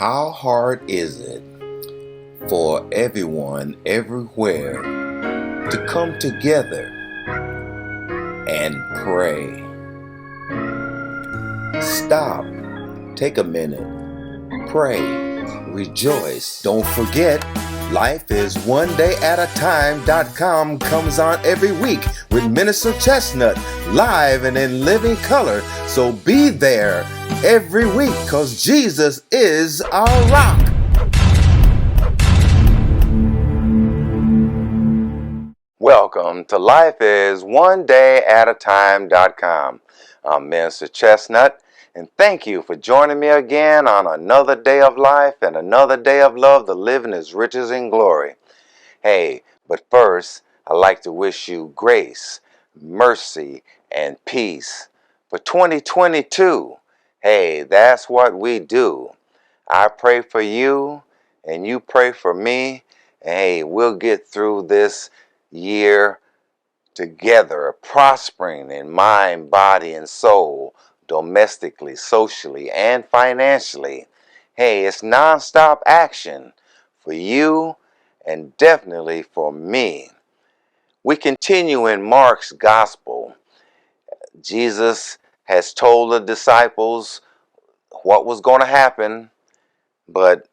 How hard is it for everyone everywhere to come together and pray? Stop, take a minute, pray, rejoice. Don't forget, lifeisonedayataTime.com comes on every week with Minister Chestnut live and in living color. So be there every week, because Jesus is our rock. Welcome to lifeisonedayataTime.com. I'm Minister Chestnut, and thank you for joining me again on another day of life and another day of love to live in His riches and glory. Hey, but first, I'd like to wish you grace, mercy, and peace for 2022. Hey, that's what we do. I pray for you, and you pray for me. And hey, we'll get through this year together, prospering in mind, body, and soul, domestically, socially, and financially. Hey, it's nonstop action for you and definitely for me. We continue in Mark's gospel. Jesus has told the disciples what was going to happen, but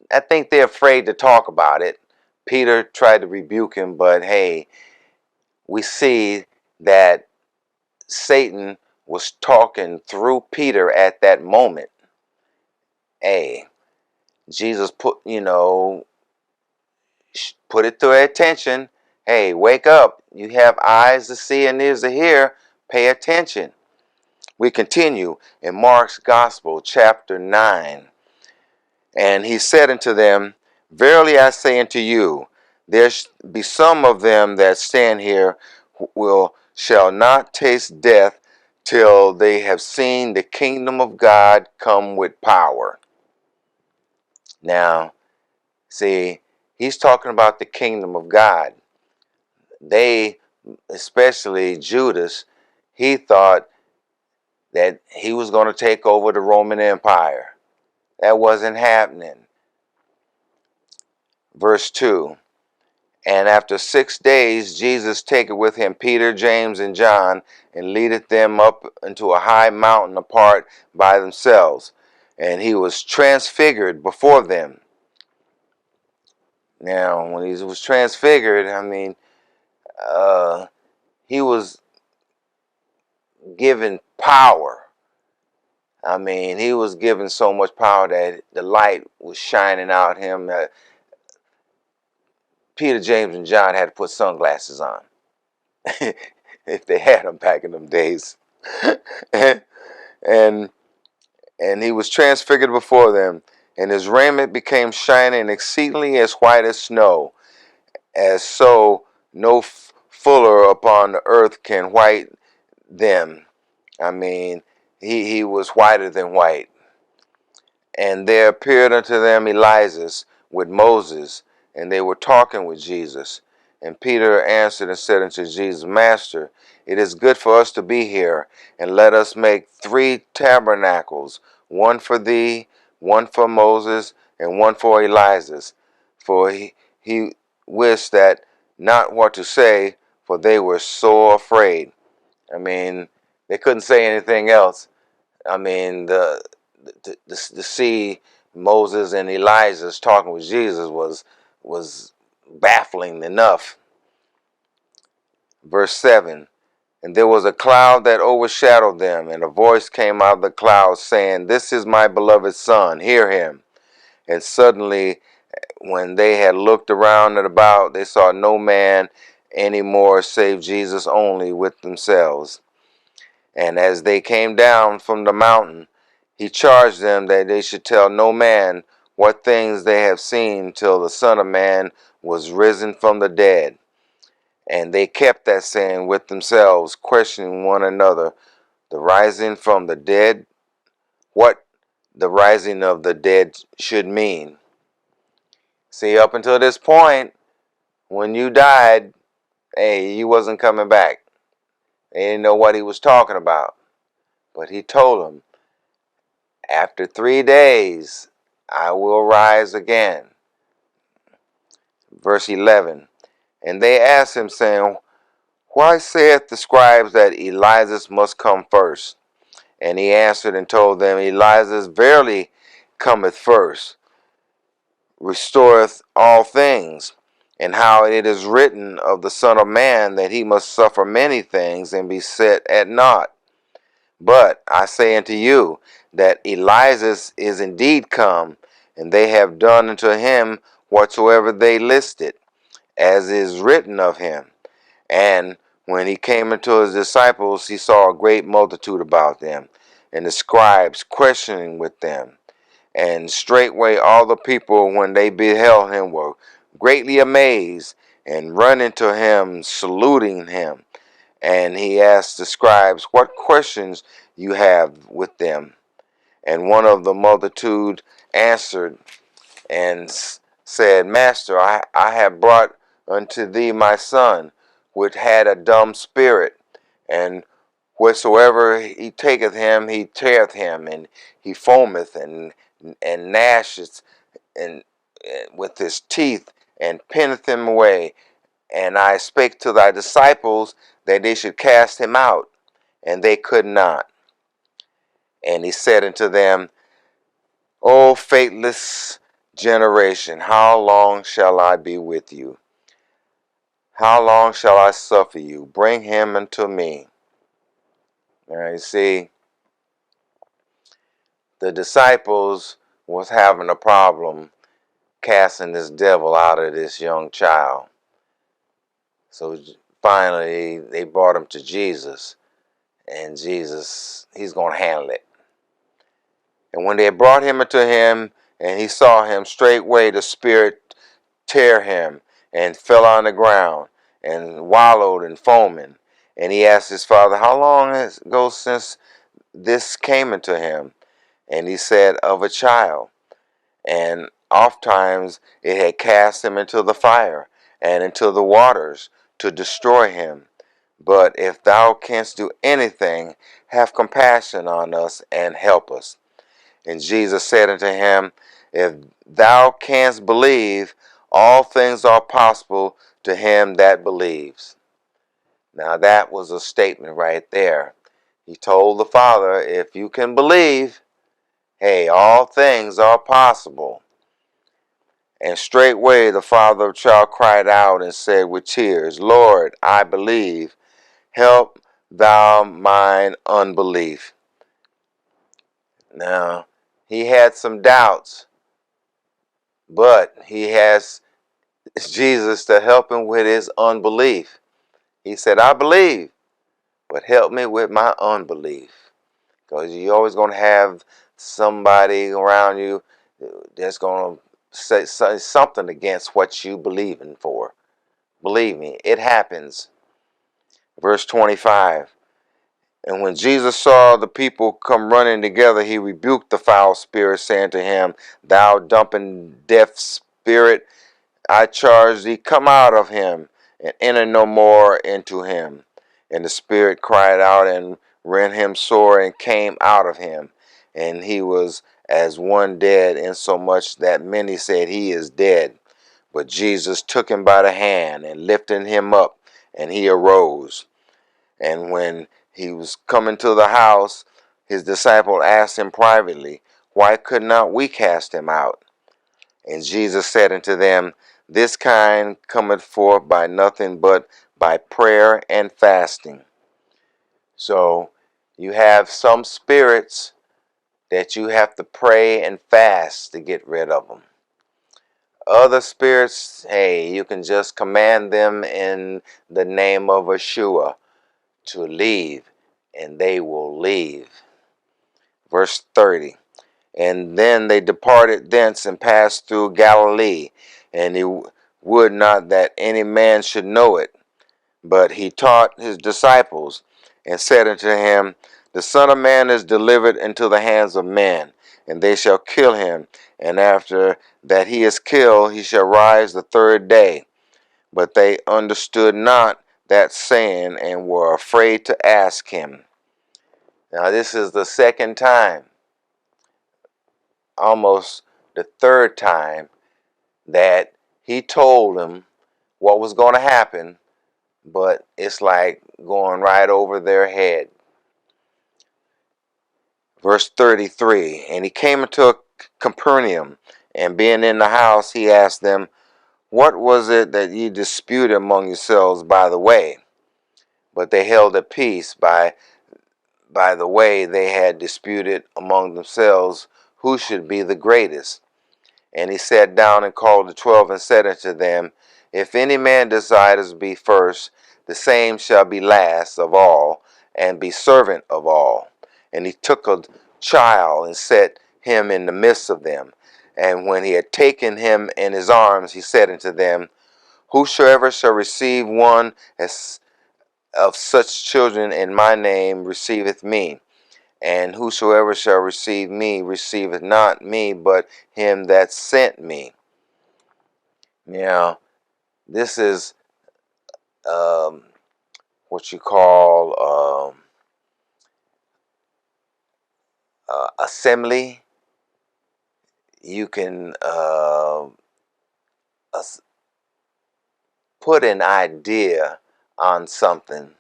I think they're afraid to talk about it. Peter tried to rebuke him, but hey, we see that Satan was talking through Peter at that moment. Hey, Jesus put it to their attention. Hey, wake up. You have eyes to see and ears to hear. Pay attention. We continue in Mark's Gospel, chapter 9. And he said unto them, Verily I say unto you, there be some of them that stand here shall not taste death till they have seen the kingdom of God come with power. Now, see, he's talking about the kingdom of God. They, especially Judas, he thought that he was going to take over the Roman Empire. That wasn't happening. Verse 2. And after 6 days, Jesus taketh with him Peter, James, and John, and leadeth them up into a high mountain apart by themselves. And he was transfigured before them. Now, when he was transfigured, he was given power. He was given so much power that the light was shining out him. Peter, James, and John had to put sunglasses on. If they had them back in them days. and he was transfigured before them, and his raiment became shining exceedingly as white as snow, as so no fuller upon the earth can white them. He was whiter than white. And there appeared unto them Elias with Moses, and they were talking with Jesus. And Peter answered and said unto Jesus, Master, it is good for us to be here, and let us make 3 tabernacles, one for thee, one for Moses, and one for Elias. For he wist that not what to say, for they were so afraid. They couldn't say anything else. To see Moses and Elijah talking with Jesus was baffling enough. Verse 7, and there was a cloud that overshadowed them, and a voice came out of the cloud saying, This is my beloved Son, hear him. And suddenly, when they had looked around and about, they saw no man any more save Jesus only with themselves. And as they came down from the mountain, he charged them that they should tell no man what things they have seen till the Son of Man was risen from the dead. And they kept that saying with themselves, questioning one another, the rising from the dead, what the rising of the dead should mean. See, up until this point, when you died, hey, you wasn't coming back. They didn't know what he was talking about. But he told them, after 3 days, I will rise again. Verse 11. And they asked him, saying, Why saith the scribes that Elias must come first? And he answered and told them, Elias verily cometh first, restoreth all things, and how it is written of the Son of Man that he must suffer many things and be set at naught. But I say unto you that Elias is indeed come, and they have done unto him whatsoever they listed, as is written of him. And when he came unto his disciples, he saw a great multitude about them, and the scribes questioning with them. And straightway all the people, when they beheld him, were greatly amazed, and running to him, saluting him. And he asked the scribes, What questions you have with them? And one of the multitude answered and said, Master, I have brought unto thee my son, which had a dumb spirit, and whatsoever he taketh him, he teareth him, and he foameth and gnasheth and with his teeth, and penneth him away. And I spake to thy disciples that they should cast him out, and they could not. And he said unto them, O faithless generation, how long shall I be with you? How long shall I suffer you? Bring him unto me. Now you see, the disciples was having a problem casting this devil out of this young child. So finally, they brought him to Jesus, and Jesus, he's going to handle it. And when they brought him unto him, and he saw him, straightway the spirit tear him, and fell on the ground, and wallowed and foaming. And he asked his father, How long has it go since this came into him? And he said, Of a child. And ofttimes it had cast him into the fire, and into the waters, to destroy him. But if thou canst do anything, have compassion on us, and help us. And Jesus said unto him, If thou canst believe, all things are possible to him that believes. Now that was a statement right there. He told the Father, if you can believe, hey, all things are possible. And straightway the father of the child cried out and said with tears, Lord, I believe, help thou mine unbelief. Now, he had some doubts, but he has Jesus to help him with his unbelief. He said, I believe, but help me with my unbelief. Because you're always going to have somebody around you that's going to say something against what you believe in for. Believe me, it happens. Verse 25. And when Jesus saw the people come running together, he rebuked the foul spirit, saying to him, Thou dumping deaf spirit, I charge thee, come out of him, and enter no more into him. And the spirit cried out and rent him sore, and came out of him. And he was as one dead, insomuch that many said, He is dead. But Jesus took him by the hand, and lifted him up, and he arose. And when he was coming to the house, his disciple asked him privately, Why could not we cast him out? And Jesus said unto them, This kind cometh forth by nothing but by prayer and fasting. So you have some spirits that you have to pray and fast to get rid of them. Other spirits, hey, you can just command them in the name of Yeshua to leave, and they will leave. Verse 30. And then they departed thence and passed through Galilee, and he would not that any man should know it. But he taught his disciples, and said unto him, The Son of Man is delivered into the hands of men, and they shall kill him, and after that he is killed, he shall rise the third day. But they understood not that saying, and were afraid to ask him. Now this is the second time, almost the third time that he told them what was going to happen, but it's like going right over their head. Verse 33, and he came into Capernaum, and being in the house, he asked them, what was it that ye disputed among yourselves by the way? But they held a peace by the way they had disputed among themselves who should be the greatest. And he sat down and called the 12 and said unto them, if any man desires to be first, the same shall be last of all, and be servant of all. And he took a child and set him in the midst of them. And when he had taken him in his arms, he said unto them, whosoever shall receive one as of such children in my name receiveth me. And whosoever shall receive me receiveth not me, but him that sent me. Now, this is what you call assembly. You can put an idea on something,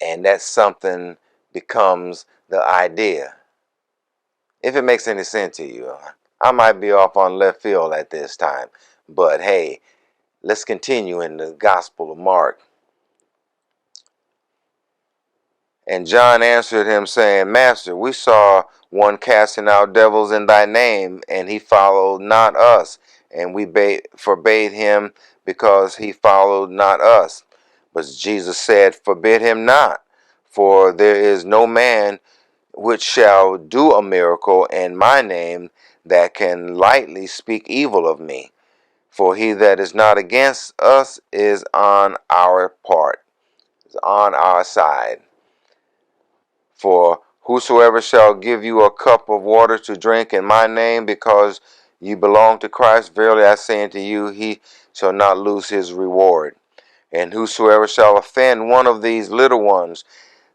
and that something becomes the idea. If it makes any sense to you, I might be off on left field at this time, but hey, let's continue in the Gospel of Mark. And John answered him, saying, Master, we saw one casting out devils in thy name, and he followed not us. And we forbade him, because he followed not us. But Jesus said, forbid him not, for there is no man which shall do a miracle in my name that can lightly speak evil of me. For he that is not against us is on our part, is on our side. For whosoever shall give you a cup of water to drink in my name, because you belong to Christ, verily I say unto you, he shall not lose his reward. And whosoever shall offend one of these little ones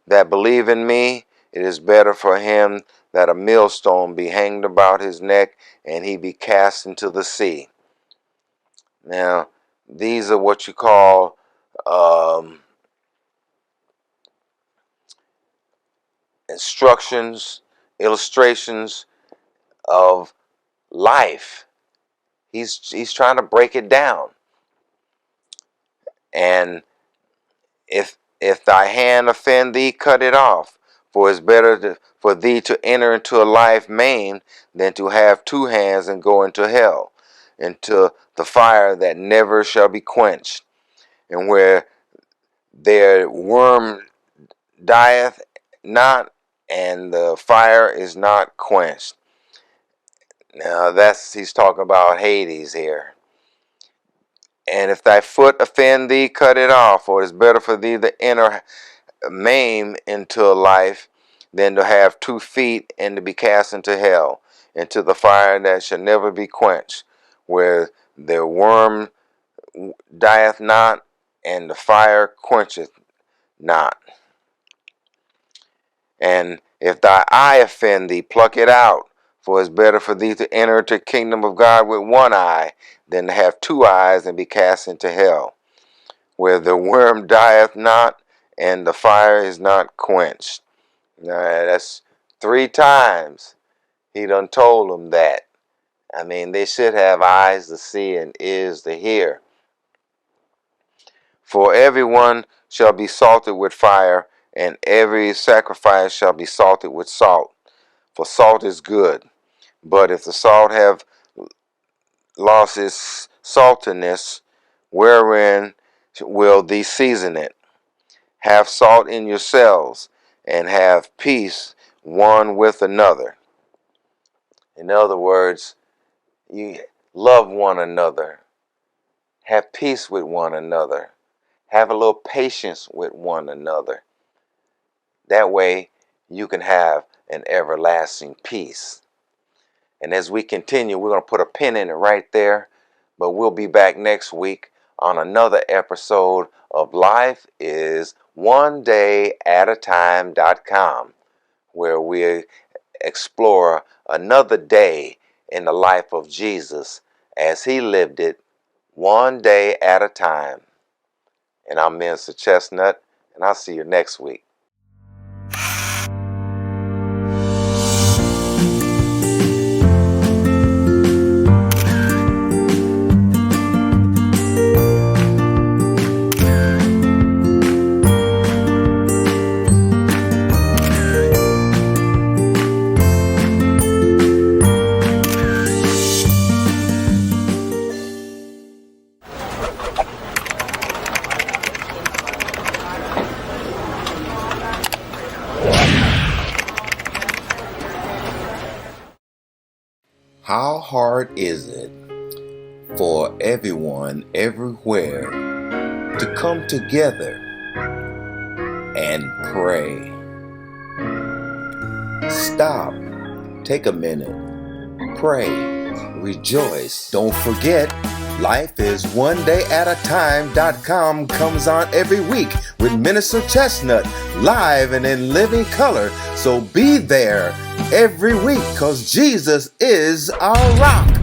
that believe in me, it is better for him that a millstone be hanged about his neck, and he be cast into the sea. Now, these are what you call instructions, illustrations of life. He's trying to break it down. And if thy hand offend thee, cut it off. For it's better for thee to enter into a life maimed than to have two hands and go into hell, into the fire that never shall be quenched, and where their worm dieth not, and the fire is not quenched. Now he's talking about Hades here. And if thy foot offend thee, cut it off, for it is better for thee to enter maim into life than to have 2 feet and to be cast into hell, into the fire that shall never be quenched, where the worm dieth not, and the fire quencheth not. And if thy eye offend thee, pluck it out, for it is better for thee to enter into the kingdom of God with one eye than to have 2 eyes and be cast into hell, where the worm dieth not and the fire is not quenched. Now, that's 3 times he done told them that. I mean, they should have eyes to see and ears to hear. For everyone shall be salted with fire, and every sacrifice shall be salted with salt. For salt is good. But if the salt have lost its saltiness, wherein will thee season it? Have salt in yourselves, and have peace one with another. In other words, you love one another. Have peace with one another. Have a little patience with one another. That way you can have an everlasting peace. And as we continue, we're going to put a pin in it right there. But we'll be back next week on another episode of Life is One Day at a Time.com, where we explore another day in the life of Jesus as he lived it one day at a time. And I'm Minister Chestnut, and I'll see you next week. How hard is it for everyone everywhere to come together and pray? Stop, take a minute, pray, rejoice. Don't forget, Life is One Day at a Time.com comes on every week with Minister Chestnut, live and in living color. So be there every week, because Jesus is our rock.